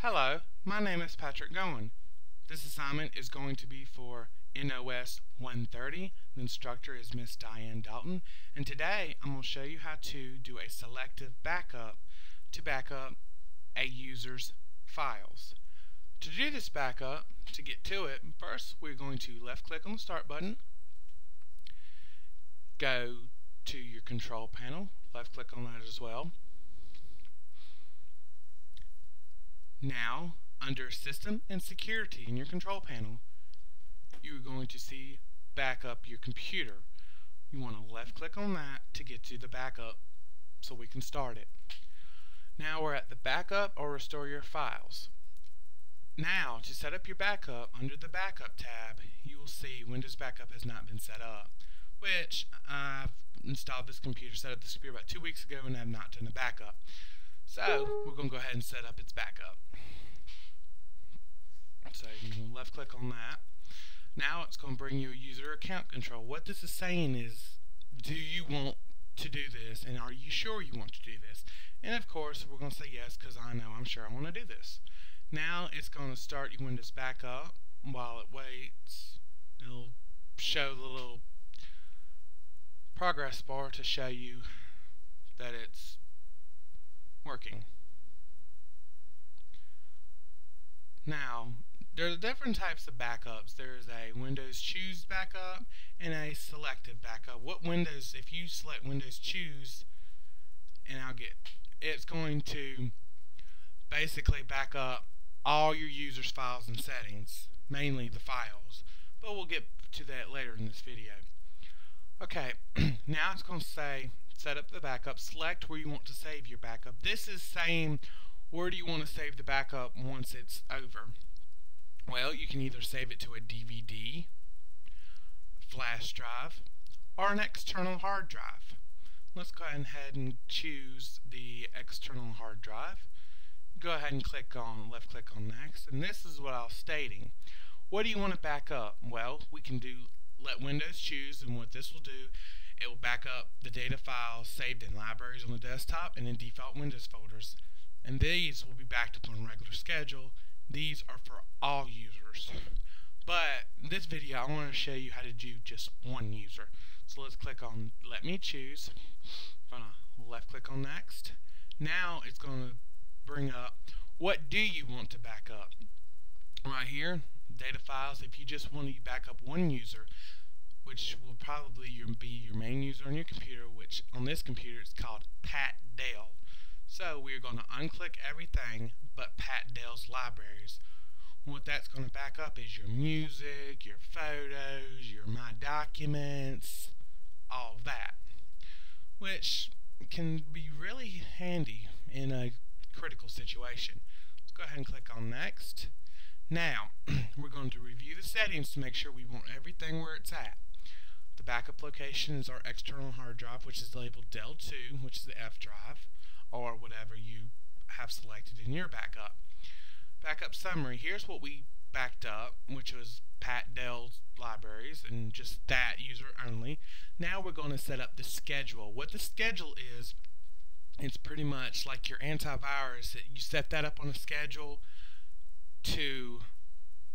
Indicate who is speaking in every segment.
Speaker 1: Hello, my name is Patrick Gowen. This assignment is going to be for NOS 130. The instructor is Miss Diane Dalton, and today I'm going to show you how to do a selective backup to back up a user's files. To do this backup, to get to it, first we're going to left click on the start button, go to your control panel, left click on that as well. Now, under System and Security in your control panel, you're going to see Backup Your Computer. You want to left click on that to get to the backup so we can start it. Now we're at the Backup or Restore Your Files. Now, to set up your backup, under the Backup tab, you will see Windows Backup has not been set up, which I've installed this computer, set up this computer about 2 weeks ago, and have not done a backup. So, we're going to go ahead and set up its backup. So, you can left click on that. Now, it's going to bring you a user account control. What this is saying is, do you want to do this, and are you sure you want to do this? And of course, we're going to say yes, because I'm sure I want to do this. Now, it's going to start your Windows backup. While it waits, it'll show the little progress bar to show you that it's working. Now, there are different types of backups. There's a Windows Choose backup and a selective backup. If you select Windows Choose, and it's going to basically back up all your users' files and settings, mainly the files, but we'll get to that later in this video. Okay, now it's going to say set up the backup, select where you want to save your backup. This is saying where do you want to save the backup once it's over. Well, you can either save it to a DVD, flash drive, or an external hard drive. Let's go ahead and choose the external hard drive. Go ahead and left click on next, and this is what I was stating. What do you want to back up? Well, we can let Windows choose, and what this will do, it will back up the data files saved in libraries on the desktop and in default Windows folders. And these will be backed up on a regular schedule. These are for all users. But in this video, I want to show you how to do just one user. So let's click on Let Me Choose. I'm going to left click on Next. Now it's going to bring up what do you want to back up. Right here, data files. If you just want to back up one user, which will probably be your main user on your computer, which on this computer it's called Pat Dale. So we're going to unclick everything but Pat Dale's libraries. What that's going to back up is your music, your photos, your My Documents, all of that, which can be really handy in a critical situation. Let's go ahead and click on Next. Now, we're going to review the settings to make sure we want everything where it's at. The backup location is our external hard drive, which is labeled Dell 2, which is the F drive, or whatever you have selected in your backup. Backup summary, here's what we backed up, which was Pat Dale's libraries, and just that user only. Now we're going to set up the schedule. What the schedule is, it's pretty much like your antivirus. You set that up on a schedule to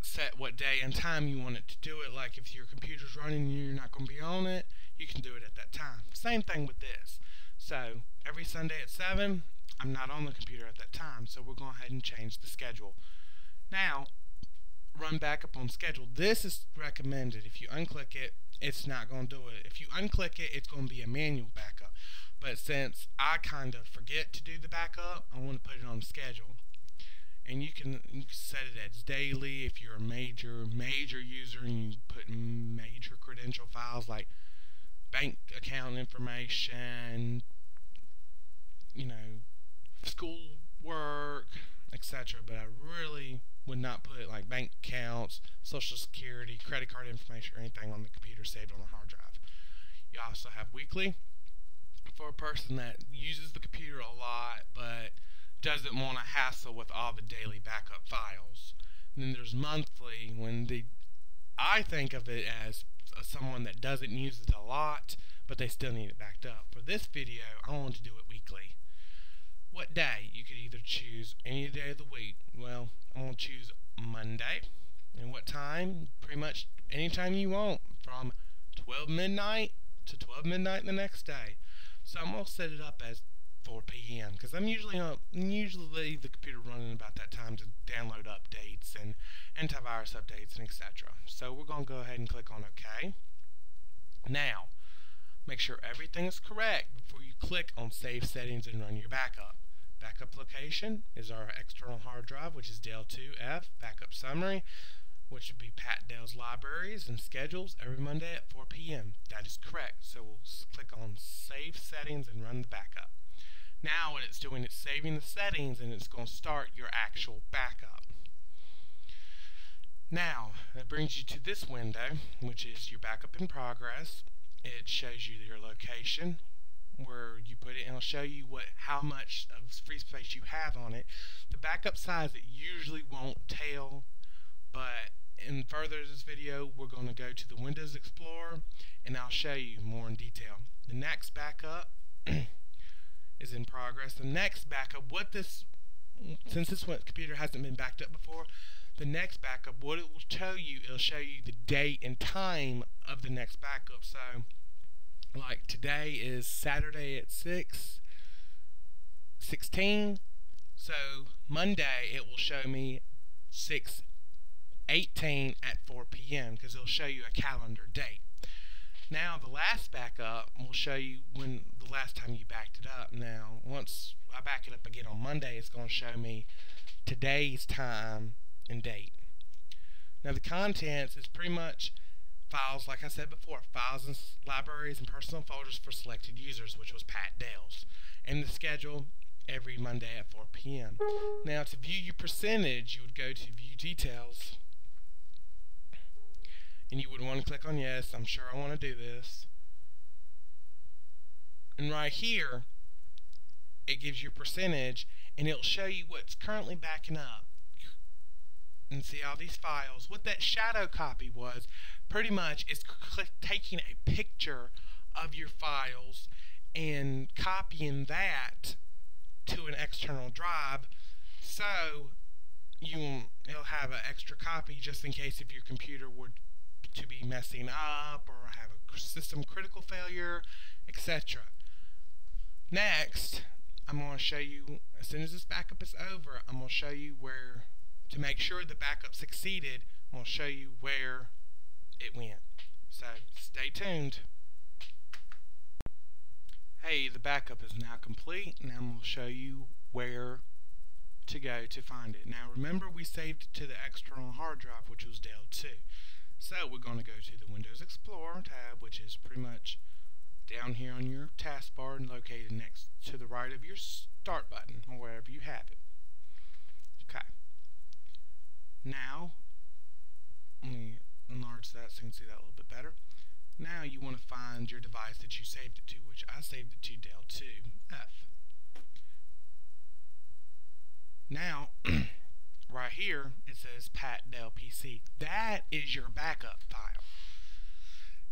Speaker 1: set what day and time you want it to do it. Like if your computer's running and you're not going to be on it, you can do it at that time. Same thing with this. So every Sunday at 7, I'm not on the computer at that time, so we're going to go ahead and change the schedule. Now, run backup on schedule. This is recommended. If you unclick it, it's not going to do it. If you unclick it, it's going to be a manual backup. But since I kind of forget to do the backup, I want to put it on schedule. And you can set it as daily if you're a major user and you put major credential files like bank account information, school work, etc. But I really would not put like bank accounts, social security, credit card information, or anything on the computer saved on the hard drive. You also have weekly for a person that uses the computer a lot but doesn't want to hassle with all the daily backup files. And then there's monthly, I think of it as someone that doesn't use it a lot but they still need it backed up. For this video, I want to do it weekly. what day. You could either choose any day of the week. Well, I'm going to choose Monday. And what time? Pretty much anytime you want, from 12 midnight to 12 midnight the next day. So I'm going to set it up as 4 p.m. because I'm usually leave the computer running about that time to download updates and antivirus updates and etc. So we're going to go ahead and click on OK. Now, make sure everything is correct before you click on Save Settings and run your backup. Backup location is our external hard drive, which is Dell 2F. Backup summary, which would be Pat Dell's libraries and schedules every Monday at 4 p.m. That is correct. So we'll click on Save Settings and run the backup. Now what it's doing, it's saving the settings and it's going to start your actual backup. Now, that brings you to this window, which is your backup in progress. It shows you your location, where you put it, and it'll show you how much of free space you have on it. The backup size, it usually won't tell, but in further this video, we're going to go to the Windows Explorer, and I'll show you more in detail. The next backup is in progress. The next backup, since this computer hasn't been backed up before, the next backup, what it will show you, it'll show you the date and time of the next backup. So, like today is Saturday at 6:16. So Monday it will show me 6:18 at 4 p.m. because it'll show you a calendar date. Now the last backup will show you when the last time you backed it up. Now once I back it up again on Monday, it's going to show me today's time and date. Now the contents is pretty much files, like I said before, files and libraries and personal folders for selected users, which was Pat Dell's, and the schedule every Monday at 4 p.m. Now to view your percentage, you would go to View Details, and you would want to click on Yes, I'm sure I want to do this. And right here, it gives you percentage, and it'll show you what's currently backing up. And see all these files. What that shadow copy was, pretty much, is taking a picture of your files and copying that to an external drive, so it'll have an extra copy just in case if your computer were to be messing up or have a system critical failure, etc. Next, I'm going to show you, as soon as this backup is over, I'm going to show you where, to make sure the backup succeeded, I'm going to show you where it went. So stay tuned. Hey, the backup is now complete, and I'm going to show you where to go to find it. Now remember, we saved it to the external hard drive, which was Dell 2. So we're going to go to the Windows Explorer tab, which is pretty much down here on your taskbar and located next to the right of your Start button, or wherever you have it. Okay. Now, let me enlarge that so you can see that a little bit better. Now you want to find your device that you saved it to, which I saved it to Dell 2F. Now, right here, it says Pat Dell PC. That is your backup file.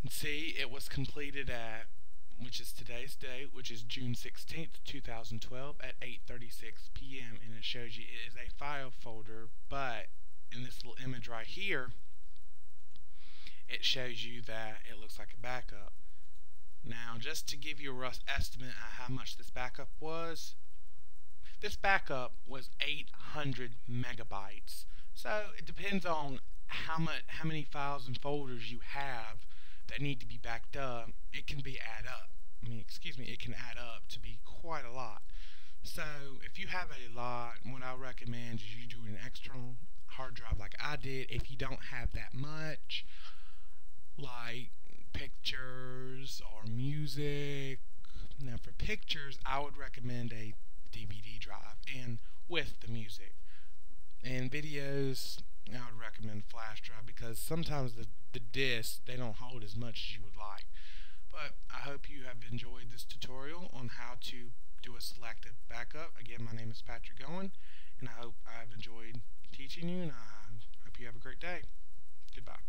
Speaker 1: And see, it was completed at, which is today's date, which is June 16th, 2012 at 8:36 p.m. And it shows you it is a file folder, but in this little image right here, it shows you that it looks like a backup. Now, just to give you a rough estimate of how much this backup was was 800 megabytes. So it depends on how many files and folders you have that need to be backed up. It can add up to be quite a lot. So if you have a lot, what I recommend is you do an external hard drive like I did. If you don't have that much, like pictures or music. Now for pictures, I would recommend a DVD drive and with the music. And videos, I would recommend a flash drive because sometimes the discs, they don't hold as much as you would like. But I hope you have enjoyed this tutorial on how to do a selective backup. Again, my name is Patrick Owen, and I hope I've enjoyed teaching you, and I hope you have a great day. Goodbye.